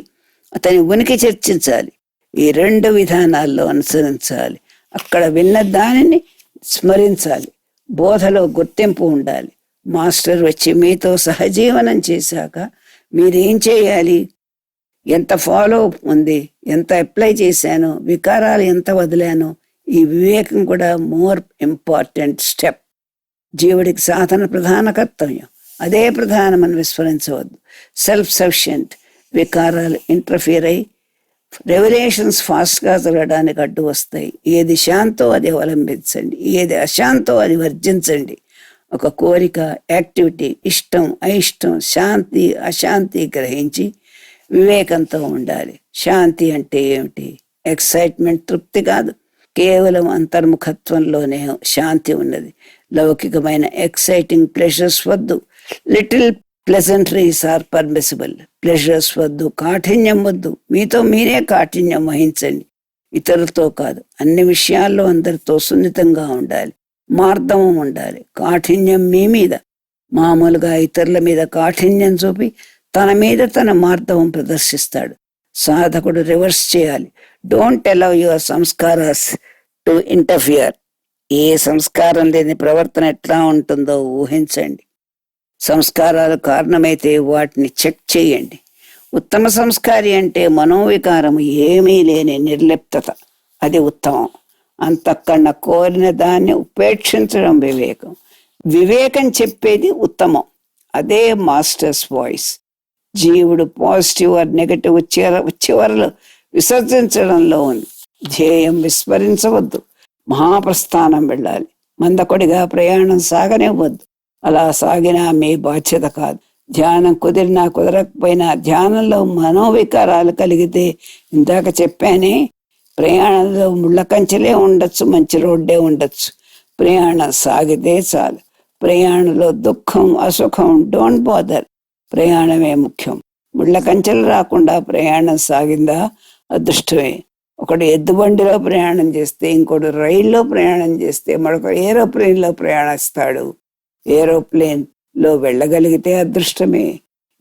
అతని ఉనికి చర్చించాలి. ఈ రెండు విధానాల్లో అనుసరించాలి. అక్కడ విన్న దానిని స్మరించాలి. బోధలో గుర్తింపు ఉండాలి. మాస్టర్ వచ్చి మీతో సహజీవనం చేశాక మీరేం చేయాలి, ఎంత ఫాలో ఉంది, ఎంత అప్లై చేశాను, వికారాలు ఎంత వదిలాను, ఈ వివేకం కూడా మోర్ ఇంపార్టెంట్ స్టెప్. జీవుడికి సాధన ప్రధాన కర్తవ్యం, అదే ప్రధానమని విస్మరించవద్దు. Self sufficient. వికారాలు ఇంటర్ఫియర్ అయి రెవల్యూషన్స్ ఫాస్ట్గా జరగడానికి అడ్డు వస్తాయి. ఏది శాంతో అది అవలంబించండి, ఏది అశాంతో అది వర్జించండి. ఒక కోరిక, యాక్టివిటీ, ఇష్టం, అయిష్టం, శాంతి, అశాంతి గ్రహించి వివేకంతో ఉండాలి. శాంతి అంటే ఏమిటి? ఎక్సైట్మెంట్, తృప్తి కాదు. కేవలం అంతర్ముఖత్వంలోనే శాంతి ఉన్నది. లౌకికమైన ఎక్సైటింగ్ ప్లెజర్స్ వద్దు. Little pleasantries are permissible. Pleasures వద్దు, కాఠిన్యం వద్దు. మీతో మీరే కాఠిన్యం వహించండి, ఇతరులతో కాదు. అన్ని విషయాల్లో అందరితో సున్నితంగా ఉండాలి, మార్దవం ఉండాలి. కాఠిన్యం మీ మీద. మామూలుగా ఇతరుల మీద కాఠిన్యం చూపి తన మీద తన మార్దవం ప్రదర్శిస్తాడు. సాధకుడు రివర్స్ చేయాలి. Don't allow your samskaras to interfere. ఏ సంస్కారం లేని ప్రవర్తన ఎట్లా ఉంటుందో ఊహించండి. సంస్కారాలు కారణమైతే వాటిని చెక్ చేయండి. ఉత్తమ సంస్కారి అంటే మనోవికారం ఏమీ లేని నిర్లిప్తత, అది ఉత్తమం. అంతకన్నా కోరిన దాన్ని ఉపేక్షించడం వివేకం. వివేకం చెప్పేది ఉత్తమం, అదే మాస్టర్స్ వాయిస్. జీవుడు పాజిటివ్ ఆర్ నెగటివ్ చివరలు విసర్జించడంలో ఉంది. ధ్యేయం విస్మరించవద్దు. మహాప్రస్థానం వెళ్ళాలి. మందకొడిగా ప్రయాణం సాగనివ్వద్దు. అలా సాగినా మీ బాధ్యత కాదు. ధ్యానం కుదిరినా కుదరకపోయినా ధ్యానంలో మనోవికారాలు కలిగితే, ఇందాక చెప్పానే, ప్రయాణంలో ముళ్ళ కంచెలే ఉండొచ్చు, మంచి రోడ్డే ఉండొచ్చు. ప్రయాణం సాగితే చాలు. ప్రయాణంలో దుఃఖం, అసుఖం, డోంట్ బాదర్. ప్రయాణమే ముఖ్యం. ముళ్ళ కంచెలు రాకుండా ప్రయాణం సాగిందా అదృష్టమే. ఒకడు ఎద్దుబండిలో ప్రయాణం చేస్తే, ఇంకోటి రైల్లో ప్రయాణం చేస్తే, మరొక ఏరోప్లేన్లో ప్రయాణిస్తాడు. ఏరోప్లేన్ లో వెళ్ళగలిగితే అదృష్టమే.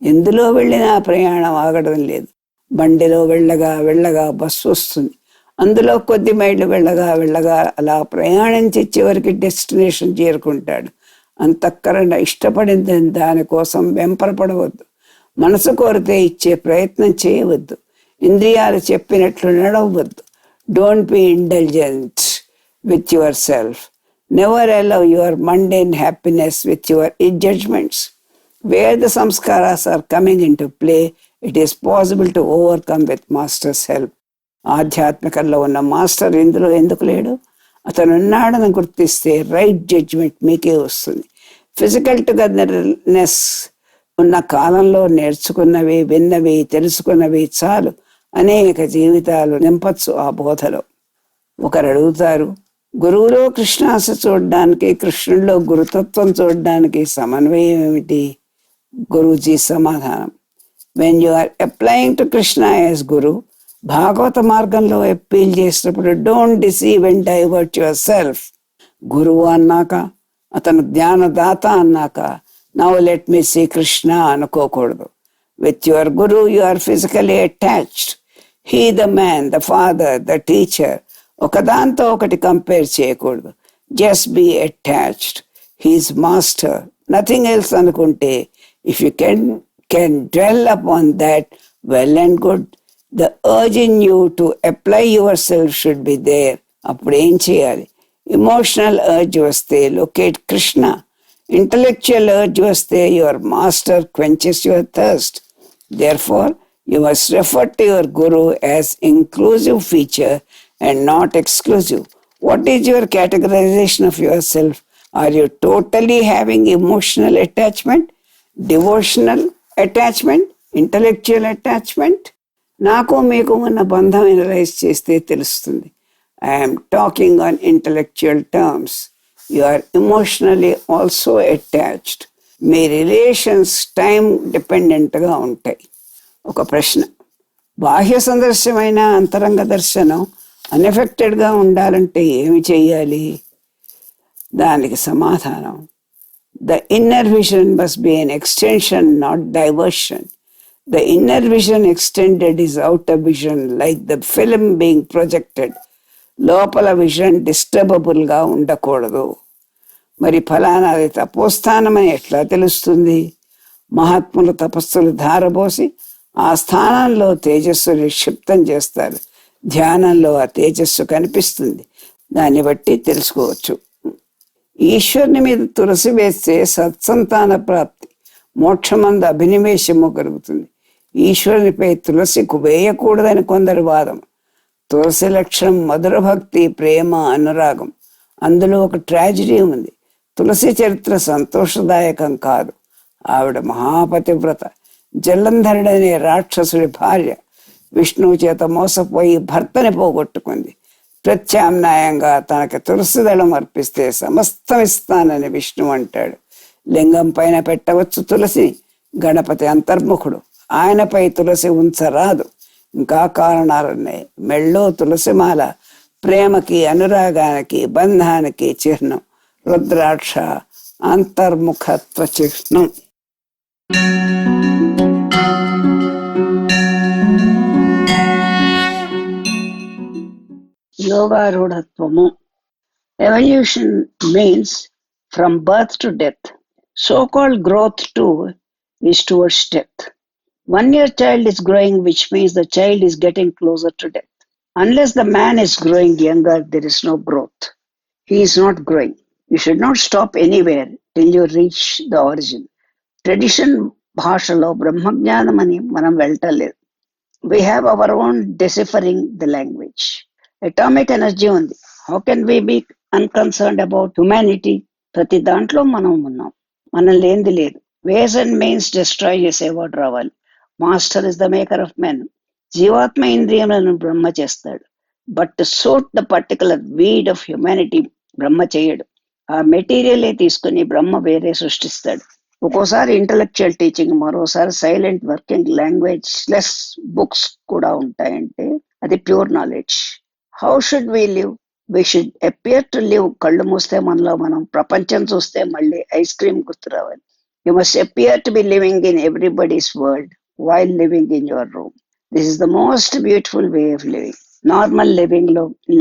ఎందులో వెళ్ళినా ప్రయాణం ఆగడం లేదు. బండిలో వెళ్ళగా వెళ్ళగా బస్సు వస్తుంది, అందులో కొద్ది మైళ్ళు వెళ్ళగా వెళ్ళగా అలా ప్రయాణించి చివరికి డెస్టినేషన్ చేరుకుంటాడు. అంతఃకరణ ఇష్టపడింది దానికోసం వెంపరపడవద్దు. మనసు కోరితే ఇచ్చే ప్రయత్నం చేయవద్దు. ఇంద్రియాలు చెప్పినట్లు నడవద్దు. Don't be intelligent with yourself. Never allow your mundane happiness with your judgments. Where the samskaras are coming into play, it is possible to overcome with master's help. ఆధ్యాత్మికంలో ఉన్న మాస్టర్ ఇందులో ఎందుకు లేడు? అతను ఉన్నాడని గుర్తిస్తే రైట్ జడ్జ్మెంట్ మీకే వస్తుంది. Physical togetherness ఉన్న కాలంలో నేర్చుకున్నవి, విన్నవి, తెలుసుకున్నవి చాలు. అనేక జీవితాలు నింపచ్చు ఆ బోధలో. ఒకరు అడుగుతారు, గురువులో కృష్ణాశ చూడడానికి, కృష్ణుడిలో గురుతత్వం చూడడానికి సమన్వయం ఏమిటి? గురూజీ సమాధానం: when you are applying to Krishna as guru, భాగవత మార్గంలో అప్పీల్ చేసినప్పుడు don't deceive and divert yourself. గురువు అన్నాక, అతను జ్ఞానదాత అన్నాక now let me see Krishna అనుకోకూడదు. With your guru you are physically attached. He the man, the father, the teacher. ఒకదాంతో ఒకటి కంపేర్ చేయకూడదు. Just be attached. He's master, nothing else అనుకుంటే, if you can dwell upon that, well and good. The urge in you to apply yourself should be there. అప్పుడు ఏం చేయాలి? Emotional urge వస్తే locate Krishna. Intellectual urge వస్తే your master quenches your thirst. Therefore, you must refer to your guru as inclusive feature and not exclusive. What is your categorization of yourself? Are you totally having emotional attachment, devotional attachment, intellectual attachment? నాకు మీకు ఉన్న బంధం analyse చేస్తే తెలుస్తుంది. I'm talking on intellectual terms. You are emotionally also attached. మీ relations time డిపెండెంట్గా ఉంటాయి. ఒక ప్రశ్న: బాహ్య సందర్శమైన అంతరంగ దర్శనం అన్ఎఫెక్టెడ్గా ఉండాలంటే ఏమి చెయ్యాలి? దానికి సమాధానం: the inner vision must be an extension, not diversion. The inner vision extended is outer vision, like the film being projected. లోపల విజన్ డిస్టర్బబుల్గా ఉండకూడదు. మరి ఫలానాది తపోస్థానమని ఎట్లా తెలుస్తుంది? మహాత్ములు తపస్సులు ధారబోసి ఆ స్థానంలో తేజస్సు నిక్షిప్తం చేస్తారు. ధ్యానంలో ఆ తేజస్సు కనిపిస్తుంది. దాన్ని బట్టి తెలుసుకోవచ్చు. ఈశ్వరుని మీద తులసి వేస్తే సత్సంతాన ప్రాప్తి, మోక్షమందు అభినివేశము కలుగుతుంది. ఈశ్వరునిపై తులసికు వేయకూడదని కొందరి వాదం. తులసి లక్షణం మధుర భక్తి, ప్రేమ, అనురాగం. అందులో ఒక ట్రాజిడీ ఉంది. తులసి చరిత్ర సంతోషదాయకం కాదు. ఆవిడ మహాపతివ్రత. జలంధరుడనే రాక్షసుడి భార్య. విష్ణువు చేత మోసపోయి భర్తని పోగొట్టుకుంది. ప్రత్యామ్నాయంగా తనకి తులసిదళం అర్పిస్తే సమస్తం ఇస్తానని విష్ణువు అంటాడు. లింగం పైన పెట్టవచ్చు తులసి. గణపతి అంతర్ముఖుడు, ఆయనపై తులసి ఉంచరాదు. ఇంకా కారణాలున్నాయి. మెళ్ళో తులసిమాల ప్రేమకి, అనురాగానికి, బంధానికి చిహ్నం. రుద్రాక్ష అంతర్ముఖత్వ చిహ్నం. యోగారూఢత్వము. Evolution means from birth to death. So-called growth too is towards death. 1 year child is growing, which means the child is getting closer to death. Unless the man is growing younger, there is no growth. He is not growing. You should not stop anywhere till you reach the origin. Tradition భాషలో బ్రహ్మజ్ఞానం అని మనం వెళ్ళటలేదు. We have our own deciphering the language. Atomic energy ఉంది. How can we be unconcerned about humanity? ప్రతి దాంట్లో మనం ఉన్నాం. మనం లేనిది లేదు. వేస్ అండ్ మెయిన్స్ డిస్ట్రాయ్ చేసేవాడు రావాలి. Master is the maker of men. జీవాత్మ ఇంద్రియములను బ్రహ్మ చేస్తాడు. But to suit the particular weed of humanity Brahma చేయడు. ఆ మెటీరియలే తీసుకుని బ్రహ్మ వేరే సృష్టిస్తాడు. ఒక్కోసారి ఇంటలెక్చువల్ టీచింగ్, మరోసారి silent working language less books కూడా ఉంటాయంటే అది pure knowledge. How should we live? We should appear to live. కళ్ళు మూస్తే మనలో మనం, ప్రపంచం చూస్తే మళ్ళీ ఐస్ క్రీమ్ గుర్తు రావాలి. You must appear to be living in everybody's world while living in your room. This is the most beautiful way of living. Normal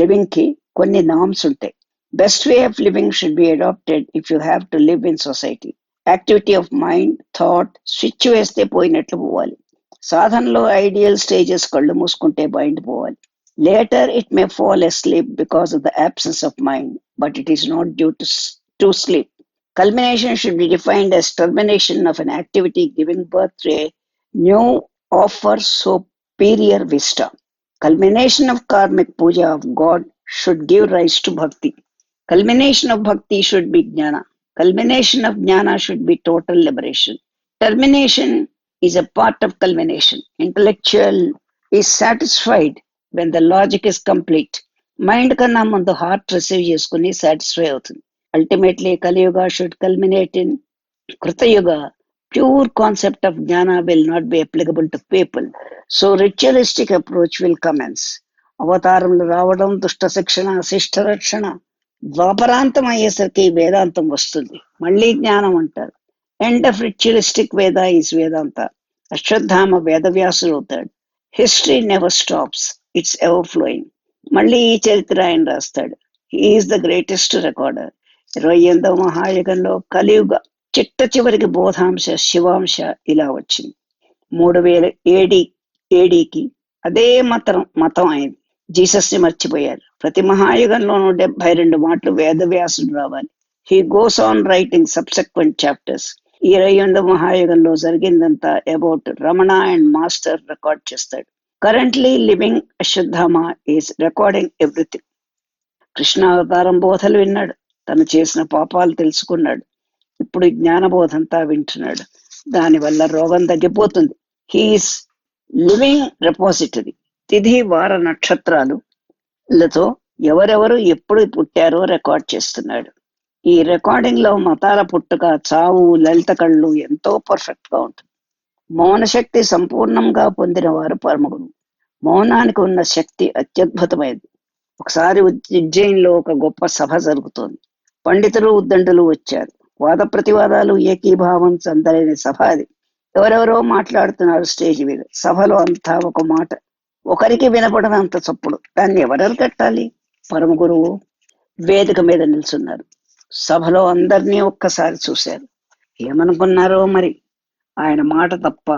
living కి కొన్ని నామ్స్ ఉంటాయి. Best way of living should be adopted if you have to live in society. Activity of mind, thought switch వేస్తే పోయినట్లు పోవాలి. సాధనలో ideal stages కళ్ళు మూసుకుంటే mind పోవాలి. Later it may fall asleep because of the absence of mind, but it is not due to sleep. Culmination should be defined as termination of an activity giving birth to a new offer superior vista. Culmination of karmic puja of God should give rise to bhakti. Culmination of bhakti should be jnana. Culmination of jnana should be total liberation. Termination is a part of culmination. Intellectual is satisfied when the logic is complete. Mind కన్నా ముందు heart receive చేసుకుని satisfy అవుతుంది. Ultimately Kaliyuga should culminate in Kritayuga. Pure concept of jnana will not be applicable to people. So ritualistic approach will commence. అవతారములు రావడం, దుష్ట శిక్షణ, శిష్ట రక్షణ, ద్వాపరాంతం అయ్యేసరికి వేదాంతం వస్తుంది. మళ్ళీ జ్ఞానం అంటారు. End of ritualistic Veda is Vedanta. Ashwatthama వేదవ్యాసులు అవుతాడు. History never stops, it's ever flowing. మళ్ళీ ఈ చరిత్ర ఆయన రాస్తాడు. He is the greatest recorder. 28వ మహాయుగంలో కలియుగ చిట్ట చివరికి బోధాంశ శివాంశ ఇలా వచ్చింది. 3000 ఏడీకి అదే మతం అయింది. జీసస్ ని మర్చిపోయారు. ప్రతి మహాయుగంలోనూ 72 మాటలు వేదవ్యాసుడు రావాలి. He goes on writing subsequent chapters. 28వ మహాయుగంలో జరిగిందంతా about Ramana and master record చేస్తాడు. Currently living Ashwatthama is recording everything. కృష్ణావతారం బోధలు విన్నాడు, తను చేసిన పాపాలు తెలుసుకున్నాడు. ఇప్పుడు జ్ఞానబోధంతా వింటున్నాడు. దానివల్ల రోగం తగ్గిపోతుంది. He's living repository. తిథి వార నక్షత్రాలతో ఎవరెవరు ఎప్పుడు పుట్టారో రికార్డ్ చేస్తున్నాడు. ఈ రికార్డింగ్ లో మతాల పుట్టుక, చావు, లలిత కళ్ళు ఎంతో పర్ఫెక్ట్ గా ఉంటుంది. మౌనశక్తి సంపూర్ణంగా పొందిన వారు పరమగురు. మౌనానికి ఉన్న శక్తి అత్యద్భుతమైనది. ఒకసారి ఉజ్జయిన్లో ఒక గొప్ప సభ జరుగుతోంది. పండితులు ఉద్దండులు వచ్చారు. వాద ప్రతివాదాలు ఏకీభావం చందలేని సభ అది. ఎవరెవరో మాట్లాడుతున్నారు స్టేజ్ మీద. సభలో అంతా ఒక మాట, ఒకరికి వినపడనంత చప్పుడు. దాన్ని ఎవరెవరు కట్టాలి? పరమ గురువు వేదిక మీద నిల్చున్నారు. సభలో అందరినీ ఒక్కసారి చూశారు. ఏమనుకున్నారో మరి, ఆయన మాట తప్ప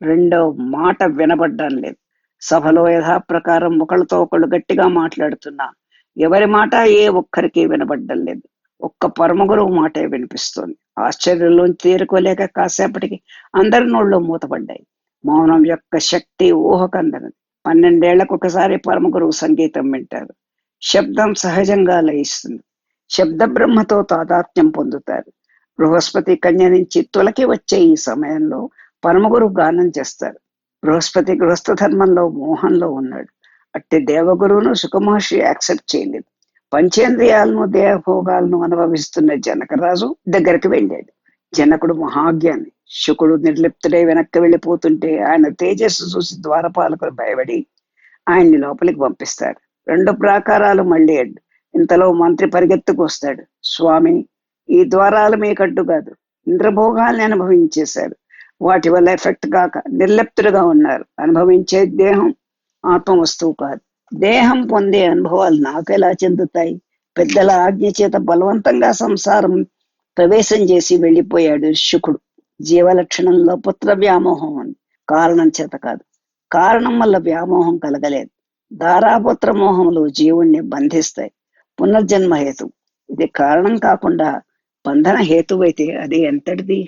రెండో మాట వినపడ్డం లేదు. సభలో యథాప్రకారం ఒకళ్ళతో ఒకళ్ళు గట్టిగా మాట్లాడుతున్నా ఎవరి మాట ఏ ఒక్కరికి వినపడ్డం లేదు. ఒక్క పరమగురువు మాటే వినిపిస్తోంది. ఆశ్చర్యంలోంచి తేరుకోలేక కాసేపటికి అందరి నోళ్ళు మూతపడ్డాయి. మౌనం యొక్క శక్తి ఊహకందనది. 12 ఏళ్లకు ఒకసారి పరమగురువు సంగీతం వింటారు. శబ్దం సహజంగా లయిస్తుంది. శబ్ద బ్రహ్మతో తాదాత్మ్యం పొందుతారు. బృహస్పతి కన్య నుంచి తులకి వచ్చే ఈ సమయంలో పరమగురు గానం చేస్తారు. బృహస్పతి గృహస్థ ధర్మంలో మోహంలో ఉన్నాడు. అట్టి దేవగురువును సుఖమహర్షి యాక్సెప్ట్ చేయలేదు. పంచేంద్రియాలను దేహభోగాలను అనుభవిస్తున్న జనకరాజు దగ్గరికి వెళ్ళాడు. జనకుడు మహాజ్ఞాని. శుకుడు నిర్లిప్తుడై వెనక్కి వెళ్ళిపోతుంటే ఆయన తేజస్సు చూసి ద్వారపాలకులు భయపడి ఆయన్ని లోపలికి పంపిస్తారు. 2 ప్రాకారాలు మళ్ళీ అడ్డు. ఇంతలో మంత్రి పరిగెత్తుకు వస్తాడు. స్వామి, ఈ ద్వారాలు మీకడ్డు కాదు. ఇంద్రభోగాల్ని అనుభవించేశారు. వాటి వల్ల ఎఫెక్ట్ కాక నిర్లిప్తుడుగా ఉన్నారు. అనుభవించే దేహం ఆత్మ వస్తువు కాదు. దేహం పొందే అనుభవాలు నాకెలా చెందుతాయి? పెద్దల ఆజ్ఞ చేత బలవంతంగా సంసారం ప్రవేశం చేసి వెళ్ళిపోయాడు శుకుడు. జీవలక్షణంలో పుత్ర వ్యామోహం ఉంది. కారణం చేత కాదు. కారణం వల్ల వ్యామోహం కలగలేదు. దారాపుత్ర మోహములు జీవుణ్ణి బంధిస్తాయి. పునర్జన్మ హేతు. ఇది కారణం కాకుండా బంధన హేతువైతే అది ఎంతటిది?